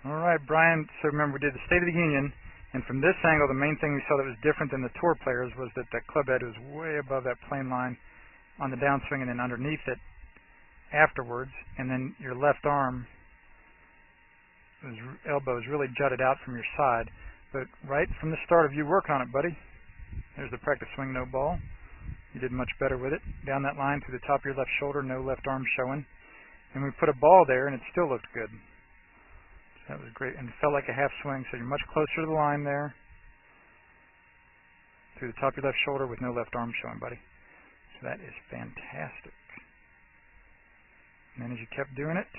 All right, Brian, so remember we did the State of the Union, and from this angle, the main thing we saw that was different than the tour players was that that club head was way above that plane line on the downswing and then underneath it afterwards, and then your left arm, elbow is really jutted out from your side. But right from the start of you working on it, buddy, there's the practice swing, no ball. You did much better with it. Down that line through the top of your left shoulder, no left arm showing. And we put a ball there, and it still looked good. So that was great, and it felt like a half swing, so you're much closer to the line there. Through the top of your left shoulder with no left arm showing, buddy. So that is fantastic. And then as you kept doing it,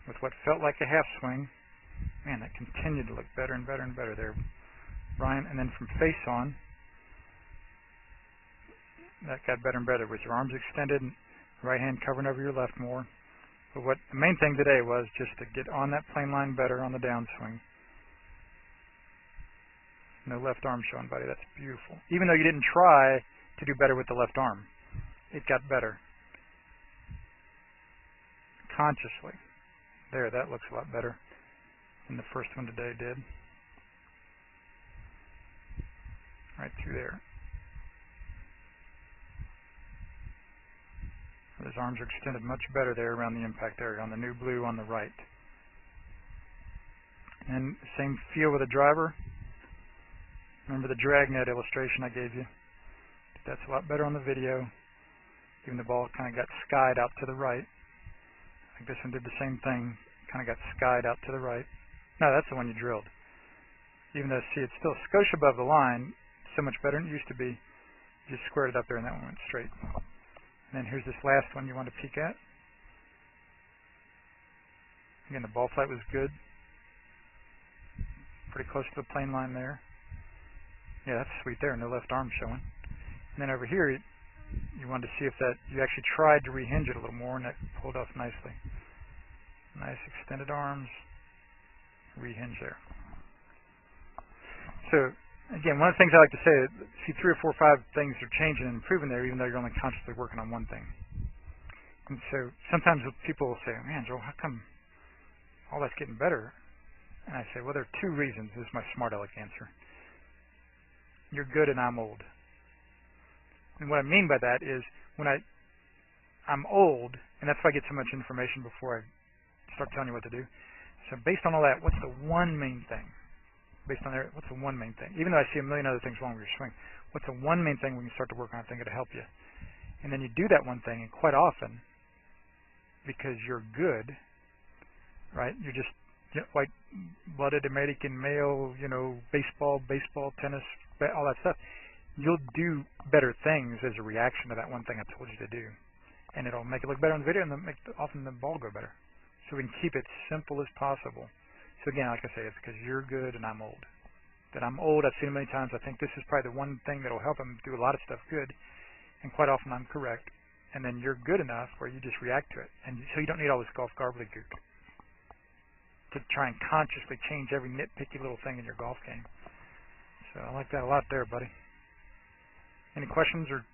with what felt like a half swing, man, that continued to look better and better and better there, Brian. And then from face on, that got better and better with your arms extended, and right hand covering over your left more. But what the main thing today was just to get on that plane line better on the downswing. No left arm showing, buddy. That's beautiful. Even though you didn't try to do better with the left arm, it got better. Consciously. There, that looks a lot better than the first one today did. Right through there. His arms are extended much better there around the impact area, on the new blue on the right. And same feel with the driver. Remember the dragnet illustration I gave you? That's a lot better on the video. Even the ball kind of got skied out to the right. I think this one did the same thing. Kind of got skied out to the right. No, that's the one you drilled. Even though, see, it's still a skosh above the line. So much better than it used to be. Just squared it up there and that one went straight. And then here's this last one you want to peek at. Again, the ball flight was good. Pretty close to the plane line there. Yeah, that's sweet there. No left arm showing. And then over here, you wanted to see if that you actually tried to rehinge it a little more, and that pulled off nicely. Nice extended arms. Rehinge there. So, again, one of the things I like to say is, see 3 or 4 or 5 things are changing and improving there, even though you're only consciously working on one thing. And so sometimes people will say, man, Joel, how come all that's getting better? And I say, well, there are 2 reasons. This is my smart aleck answer. You're good and I'm old. And what I mean by that is when I'm old, and that's why I get so much information before I start telling you what to do. So based on all that, what's the one main thing? Based on there, what's the one main thing? Even though I see a million other things wrong with your swing, what's the one main thing we can start to work on? I think it'll help you. And then you do that one thing, and quite often, because you're good, right? You're just white-blooded American male, baseball, tennis, all that stuff. You'll do better things as a reaction to that one thing I told you to do, and it'll make it look better in the video, and often the ball go better. So we can keep it simple as possible. So again, like I say, it's because you're good and I'm old. That I'm old, I've seen it many times. I think this is probably the one thing that will help him do a lot of stuff good. And quite often I'm correct. And then you're good enough where you just react to it. And so you don't need all this golf gobbledygook to try and consciously change every nitpicky little thing in your golf game. So I like that a lot there, buddy. Any questions or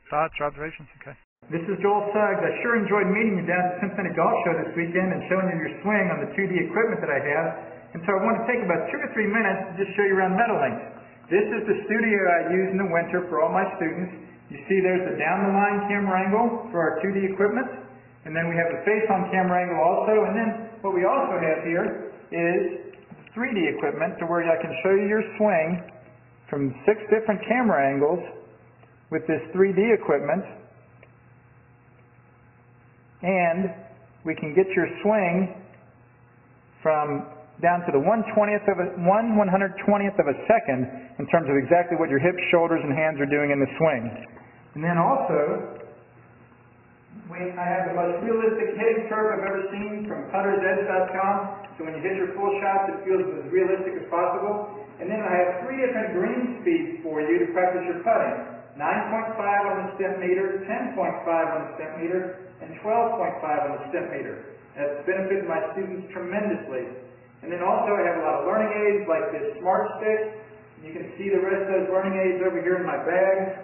thoughts or observations? Okay. This is Joel Suggs. I sure enjoyed meeting you down at the Cincinnati Golf Show this weekend and showing you your swing on the 2D equipment that I have. And so I want to take about 2 or 3 minutes to just show you around Meadowlinks. This is the studio I use in the winter for all my students. You see there's the down-the-line camera angle for our 2D equipment. And then we have the face-on camera angle also. And then what we also have here is 3D equipment to where I can show you your swing from 6 different camera angles with this 3D equipment. And we can get your swing from down to the 1/120th of a second in terms of exactly what your hips, shoulders, and hands are doing in the swing. And then also, I have the most realistic hitting curve I've ever seen from puttersedge.com. So when you hit your full shots, it feels as realistic as possible. And then I have 3 different green speeds for you to practice your putting. 9.5 on the stem meter, 10.5 on the stem meter, and 12.5 on the stem meter. That's benefited my students tremendously. And then also I have a lot of learning aids like this Smart Stick. You can see the rest of those learning aids over here in my bag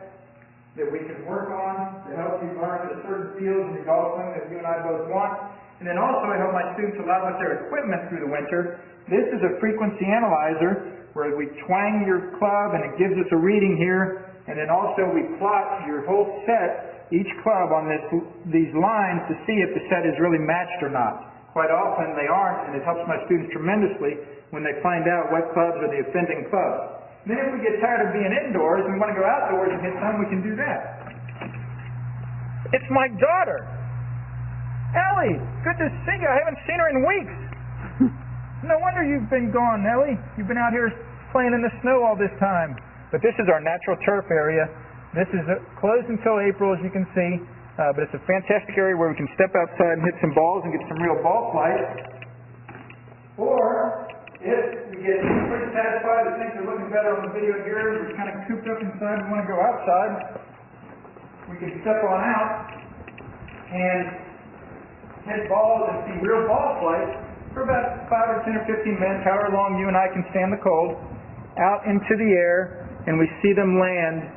that we can work on to help you learn the certain fields in your golf swing that you and I both want. And then also I help my students a lot with their equipment through the winter. This is a frequency analyzer where we twang your club and it gives us a reading here. And then also we plot your whole set, each club on these lines to see if the set is really matched or not. Quite often they aren't, and it helps my students tremendously when they find out what clubs are the offending clubs. Then if we get tired of being indoors and we want to go outdoors and hit some, we can do that. It's my daughter! Ellie, good to see you. I haven't seen her in weeks. No wonder you've been gone, Ellie. You've been out here playing in the snow all this time. But this is our natural turf area. This is closed until April, as you can see. But it's a fantastic area where we can step outside and hit some balls and get some real ball flight. Or, if we get pretty satisfied that things are looking better on the video here, we're kind of cooped up inside and want to go outside, we can step on out and hit balls and see real ball flight for about 5 or 10 or 15 minutes, however long you and I can stand the cold, out into the air, and we see them land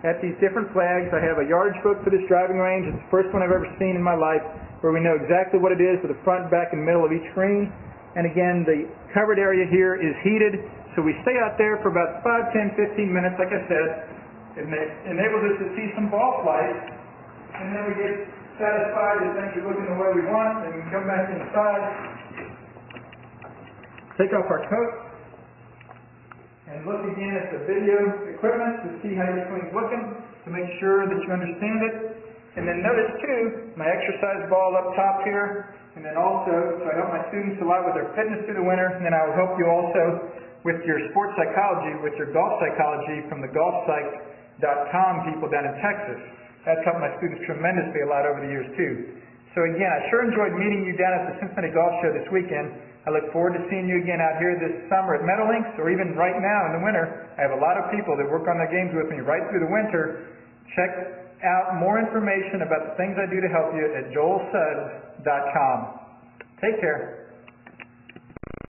at these different flags. I have a yardage book for this driving range. It's the first one I've ever seen in my life where we know exactly what it is with the front, back, and middle of each green. And again, the covered area here is heated, so we stay out there for about 5, 10, 15 minutes, like I said. It enables us to see some ball flight, and then we get satisfied that things are looking the way we want, and we can come back inside, take off our coat, and look again at the video equipment to see how your swing's looking, to make sure that you understand it. And then notice too, my exercise ball up top here, and then also, so I help my students a lot with their fitness through the winter, and then I will help you also with your sports psychology, with your golf psychology from the golfpsych.com people down in Texas. That's helped my students tremendously a lot over the years too. So again, I sure enjoyed meeting you down at the Cincinnati Golf Show this weekend. I look forward to seeing you again out here this summer at Meadowlinks, or even right now in the winter. I have a lot of people that work on their games with me right through the winter. Check out more information about the things I do to help you at joelsuggs.com. Take care.